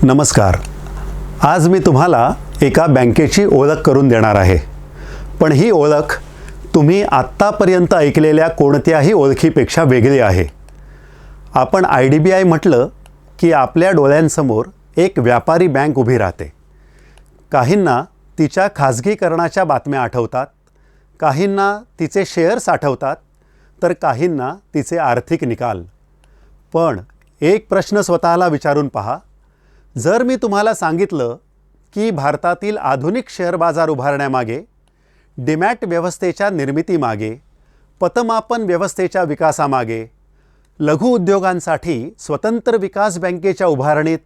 नमस्कार. आज मी तुम्हाला एका बँकेची ओळख करून देणार आहे. पण ही ओळख तुम्ही आत्तापर्यंत ऐकलेल्या कोणत्याही ओळखीपेक्षा वेगळी आहे. आपण IDBI म्हटलं की आपल्या डोळ्यांसमोर एक व्यापारी बँक उभी राहते. काहींना तिच्या खाजगीकरणाच्या बातम्या आठवतात, काहींना तिचे शेअर्स आठवतात, तर काहींना तिचे आर्थिक निकाल. पण एक प्रश्न स्वतःला विचारून पहा. जर मी तुम्हाला सांगितलं की भारतातील आधुनिक शेअर बाजार उभारण्यामागे, डीमॅट व्यवस्थेच्या निर्मितीमागे, पतमापन व्यवस्थेच्या विकासामागे, लघु उद्योगांसाठी स्वतंत्र विकास बँकेच्या उभारणीत,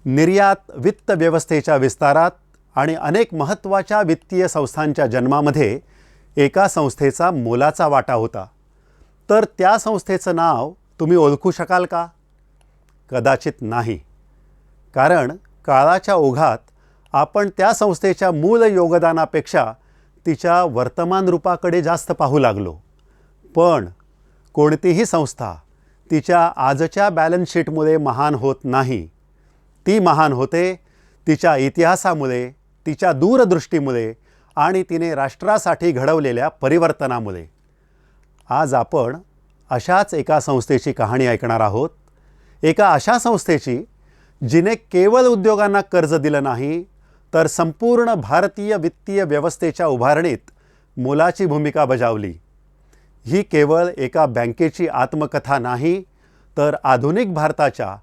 निर्यात वित्त व्यवस्थेच्या विस्तारात आणि अनेक महत्त्वाच्या वित्तीय संस्थांच्या जन्मामध्ये एका संस्थेचा मोलाचा वाटा होता, तर त्या संस्थेचं नाव तुम्ही ओळखू शकाल का? कदाचित नाही. कारण काळाच्या ओघात आपण त्या संस्थेच्या मूळ योगदानापेक्षा तिच्या वर्तमान रूपाकडे जास्त पाहू लागलो. पण कोणतीही संस्था तिच्या आजच्या बॅलन्स शीटमुळे महान होत नाही. ती महान होते तिच्या इतिहासामुळे, तिच्या दूरदृष्टीमुळे आणि तिने राष्ट्रासाठी घडवलेल्या परिवर्तनामुळे. आज आपण अशाच एका संस्थेची कहाणी ऐकणार आहोत. एका अशा संस्थेची जिने केवळ उद्योगांना कर्ज दिलं नाही, तर संपूर्ण भारतीय वित्तीय व्यवस्थेच्या उभारणीत मोलाची भूमिका बजावली. ही केवळ एका बँकेची आत्मकथा नाही, तर आधुनिक भारताच्या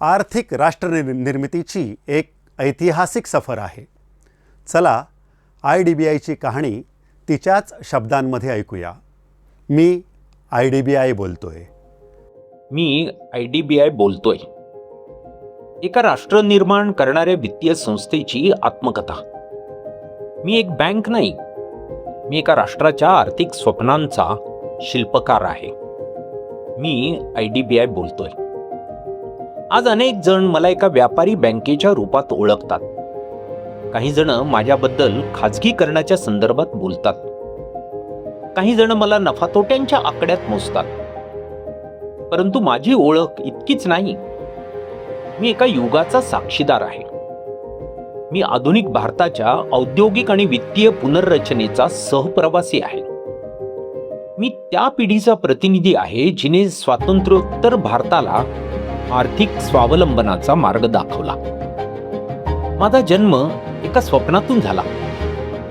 आर्थिक राष्ट्रनिर्मितीची एक ऐतिहासिक सफर आहे. चला IDBIची कहाणी तिच्याच शब्दांमध्ये ऐकूया. मी IDBI बोलतोय. IDBI बोलतोय. एका राष्ट्र निर्माण करणाऱ्या वित्तीय संस्थेची आत्मकथा. मी एक बँक नाही, मी एका राष्ट्राच्या आर्थिक स्वप्नांचा शिल्पकार आहे. मी IDBI बोलतोय. आज अनेक जण मला एका व्यापारी बँकेच्या रूपात ओळखतात. काही जण माझ्याबद्दल खाजगीकरणाच्या संदर्भात बोलतात. काही जण मला नफा तोट्यांच्या आकड्यात मोजतात. परंतु माझी ओळख इतकीच नाही. मी एका युगाचा साक्षीदार आहे. मी आधुनिक भारताच्या औद्योगिक आणि वित्तीय पुनर्रचनेचा सहप्रवासी आहे. मी त्या पिढीचा प्रतिनिधी आहे जिने स्वातंत्र्योत्तर भारताला आर्थिक स्वावलंबनाचा मार्ग दाखवला. माझा जन्म एका स्वप्नातून झाला.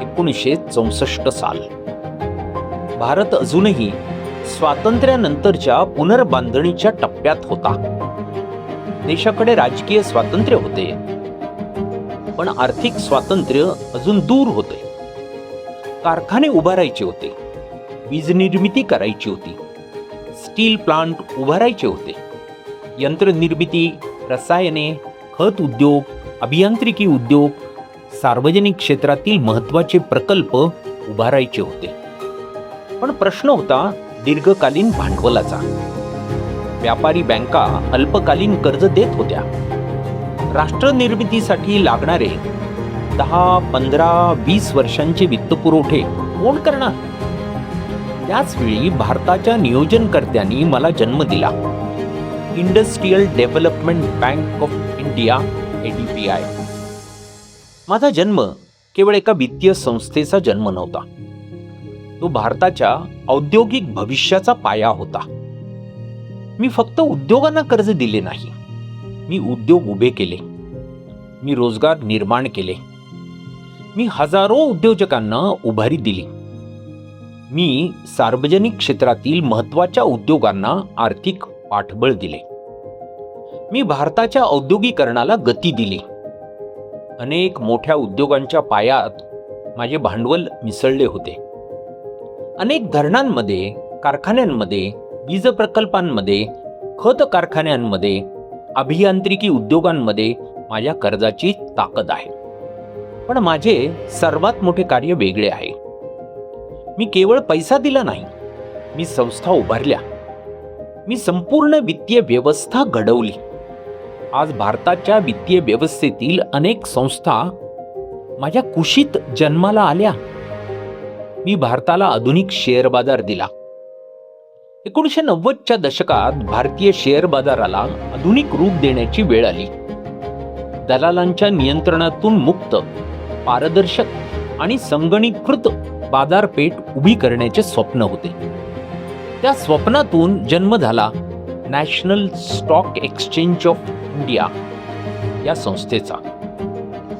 1964 साल. भारत अजूनही स्वातंत्र्यानंतरच्या पुनर्बांधणीच्या टप्प्यात होता. देशाकडे राजकीय स्वातंत्र्य होते, पण आर्थिक स्वातंत्र्य अजून दूर होते. कारखाने उभारायचे होते, वीज निर्मिती करायची होती, स्टील प्लांट उभारायचे होते, यंत्रनिर्मिती, रसायने, खत उद्योग, अभियांत्रिकी उद्योग, सार्वजनिक क्षेत्रातील महत्त्वाचे प्रकल्प उभारायचे होते. पण प्रश्न होता दीर्घकालीन भांडवलाचा. व्यापारी बँका अल्पकालीन कर्ज देत होत्या. राष्ट्र निर्मितीसाठी लागणारे 10, 15, 20 वर्षांचे वित्तपुरवठे कोण करणार? त्याचवेळी भारताच्या नियोजनकर्त्यांनी मला जन्म दिला. Industrial development bank of India IDBI. माझा जन्म केवळ एका वित्तीय संस्थेचा जन्म नव्हता. तो भारताच्या औद्योगिक भविष्याचा पाया होता. मी फक्त उद्योगांना कर्ज दिले नाही, मी उद्योग उभे केले. मी रोजगार निर्माण केले. मी हजारो उद्योजकांना उभारी दिली. मी सार्वजनिक क्षेत्रातील महत्त्वाच्या उद्योगांना आर्थिक पाठबळ दिले. मी भारताच्या औद्योगिकरणाला गती दिली. अनेक मोठ्या उद्योगांच्या पायात माझे भांडवल मिसळले होते. अनेक धरणांमध्ये, कारखान्यांमध्ये, वीज प्रकल्पांमध्ये, खत कारखान्यांमध्ये, अभियांत्रिकी उद्योगांमध्ये माझ्या कर्जाची ताकद आहे. पण माझे सर्वात मोठे कार्य वेगळे आहे. मी केवळ पैसा दिला नाही, मी संस्था उभारल्या. मी संपूर्ण वित्तीय व्यवस्था घडवली. आज भारताच्या वित्तीय व्यवस्थेतील अनेक संस्था माझ्या कुशीत जन्माला आल्या. मी भारताला आधुनिक शेअर बाजार दिला. 1990च्या दशकात भारतीय शेअर बाजाराला आधुनिक रूप देण्याची वेळ आली. दलालांच्या नियंत्रणातून मुक्त, पारदर्शक आणि संगणकीकृत बाजारपेठ उभी करण्याचे स्वप्न होते. त्या स्वप्नातून जन्म झाला national stock exchange of India या संस्थेचा.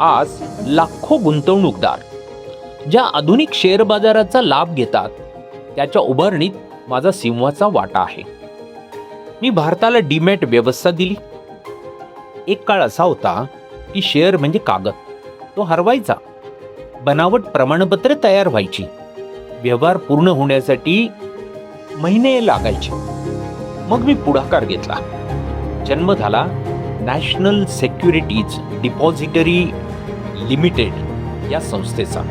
आज लाखो गुंतवणूकदार ज्या आधुनिक शेअर बाजाराचा लाभ घेतात, त्याच्या उभारणीत माझा सिंहाचा वाटा आहे. मी भारताला डीमॅट व्यवस्था दिली. एक काळ असा होता की शेअर म्हणजे कागद, तो हरवायचा, बनावट प्रमाणपत्रे तयार व्हायची, व्यवहार पूर्ण होण्यासाठी महिने लागायचे. मग मी पुढाकार घेतला. जन्म झाला नॅशनल सेक्युरिटीज डिपॉझिटरी लिमिटेड या संस्थेचा.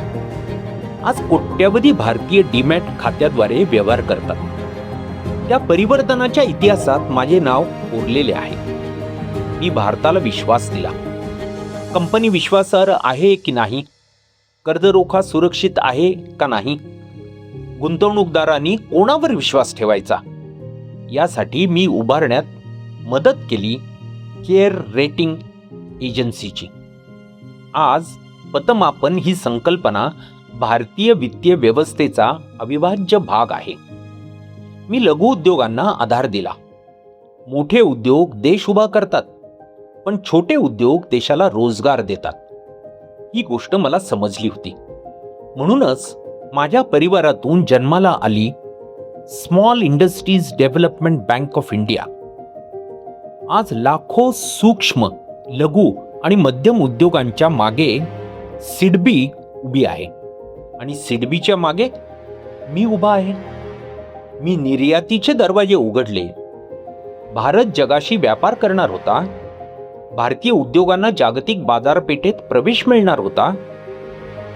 आज कोट्यवधी भारतीय डीमॅट खात्याद्वारे व्यवहार करतात. त्या परिवर्तनाच्या इतिहासात माझे नाव कोरलेले आहे. मी भारताला विश्वास दिला. कंपनी विश्वासार्ह आहे की नाही, कर्जरोखा सुरक्षित आहे का नाही, गुंतवणूकदारांनी कोणावर विश्वास ठेवायचा, यासाठी मी उभारण्यात मदत केली केअर रेटिंग एजन्सीची. आज पतमापन ही संकल्पना भारतीय वित्तीय व्यवस्थेचा अविभाज्य भाग आहे. मी लघु उद्योगांना आधार दिला. मोठे उद्योग देश उभा करतात, पण छोटे उद्योग देशाला रोजगार देतात. ही गोष्ट मला समजली होती. म्हणूनच माझ्या परिवारातून जन्माला आली small industries development bank of India. आज लाखो सूक्ष्म, लघु आणि मध्यम उद्योगांच्या मागे सिडबी उभी आहे आणि सिडबीच्या मागे मी उभा आहे. मी निर्यातीचे दरवाजे उघडले. भारत जगाशी व्यापार करणार होता. भारतीय उद्योगांना जागतिक बाजारपेठेत प्रवेश मिळणार होता.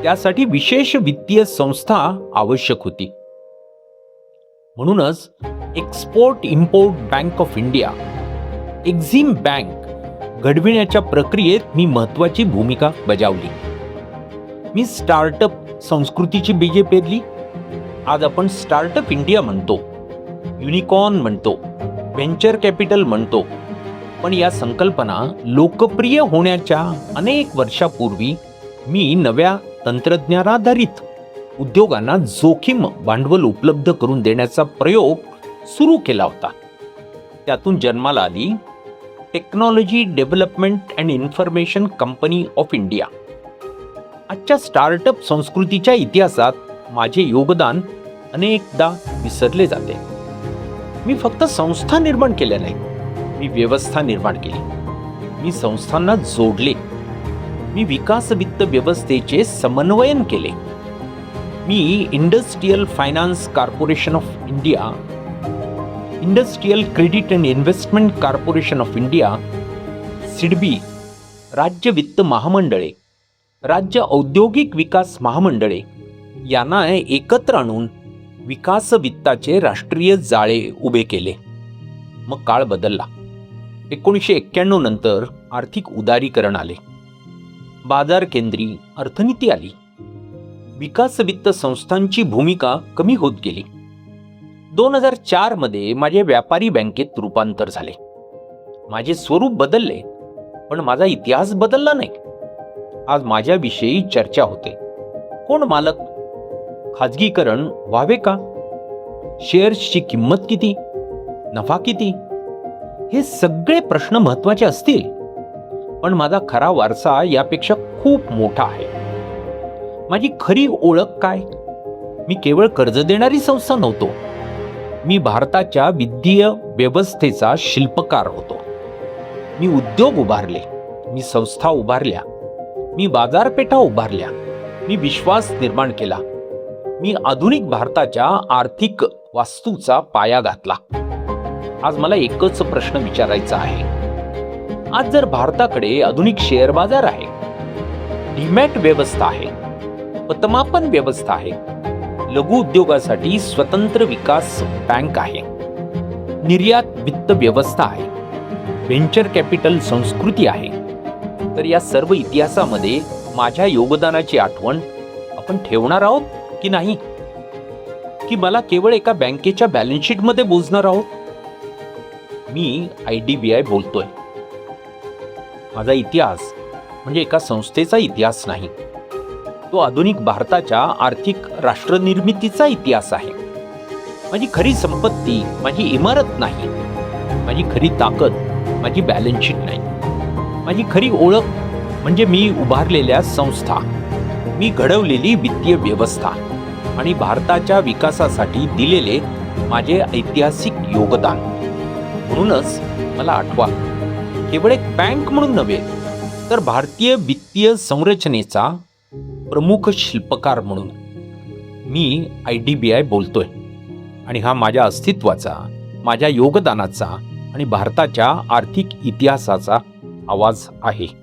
त्यासाठी विशेष वित्तीय संस्था आवश्यक होती. म्हणूनच export import bank of India, Exim bank घडविण्याच्या प्रक्रियेत मी महत्त्वाची भूमिका बजावली. मी स्टार्टअप संस्कृतीची बीजे पेरली. आज आपण स्टार्टअप इंडिया म्हणतो, युनिकॉर्न म्हणतो, व्हेंचर कॅपिटल म्हणतो. पण या संकल्पना लोकप्रिय होण्याच्या अनेक वर्षापूर्वी मी नव्या तंत्रज्ञानाधारित उद्योगांना जोखीम भांडवल उपलब्ध करून देण्याचा प्रयोग सुरू केला होता. त्यातून जन्माला आली technology development and information company of India. आजच्या स्टार्टअप संस्कृतीच्या इतिहासात माझे योगदान अनेकदा विसरले जाते. मी फक्त संस्था निर्माण केल्या नाही, मी व्यवस्था निर्माण केली. मी संस्थांना जोडले. मी विकास वित्त व्यवस्थेचे समन्वयन केले. मी industrial finance corporation of India, industrial credit and investment corporation of India, SIDBI, राज्य वित्त महामंडळे, राज्य औद्योगिक विकास महामंडळे यांना एकत्र आणून विकास वित्ताचे राष्ट्रीय जाळे उभे केले. मग काळ बदलला. 1991 नंतर आर्थिक उदारीकरण आले. बाजार केंद्री अर्थनीती आली. विकास वित्त संस्थांची भूमिका कमी होत गेली. 2004 मध्ये माझे व्यापारी बँकेत रूपांतर झाले. माझे स्वरूप बदलले, पण माझा इतिहास बदलला नाही. आज माझ्याविषयी चर्चा होते. कोण मालक? खाजगीकरण व्हावे का? शेअर्सची किंमत किती? नफा किती? हे सगळे प्रश्न महत्त्वाचे असतील, पण माझा खरा वारसा यापेक्षा खूप मोठा आहे. माझी खरी ओळख काय? मी केवळ कर्ज देणारी संस्था नव्हतो. मी भारताच्या वित्तीय व्यवस्थेचा शिल्पकार होतो. मी उद्योग उभारले, मी संस्था उभारल्या, मी बाजारपेठा उभारल्या, मी विश्वास निर्माण केला. मी आधुनिक भारताच्या आर्थिक वास्तूचा पाया घातला. आज मला एकच प्रश्न विचारायचा आहे. आज जर भारताकडे आधुनिक शेअर बाजार आहे, डीमॅट व्यवस्था आहे, पतमापन व्यवस्था आहे, लघु उद्योगासाठी स्वतंत्र विकास बँक आहे, निर्यात वित्त व्यवस्था आहे, व्हेंचर कॅपिटल संस्कृती आहे, तर या सर्व इतिहासामध्ये माझ्या योगदानाची आठवण आपण ठेवणार आहोत की नाही? की मला केवळ एका बँकेच्या बॅलन्स शीट मध्ये बोलणार आहोत? मी IDBI बोलतोय. माझा इतिहास म्हणजे एका संस्थेचा इतिहास नाही, तो आधुनिक भारताच्या आर्थिक राष्ट्रनिर्मितीचा इतिहास आहे. माझी खरी संपत्ती माझी इमारत नाही, माझी खरी ताकद माझी बॅलन्स शीट नाही. माझी खरी ओळख म्हणजे मी उभारलेल्या संस्था, मी घडवलेली वित्तीय व्यवस्था आणि भारताच्या विकासासाठी दिलेले माझे ऐतिहासिक योगदान. म्हणूनच मला आठवा, केवळ एक बँक म्हणून नव्हे तर भारतीय वित्तीय संरचनेचा प्रमुख शिल्पकार म्हणून मी IDBI बोलतोय. आणि हा माझ्या अस्तित्वाचा, माझ्या योगदानाचा आणि भारताच्या आर्थिक इतिहासाचा आवाज आहे.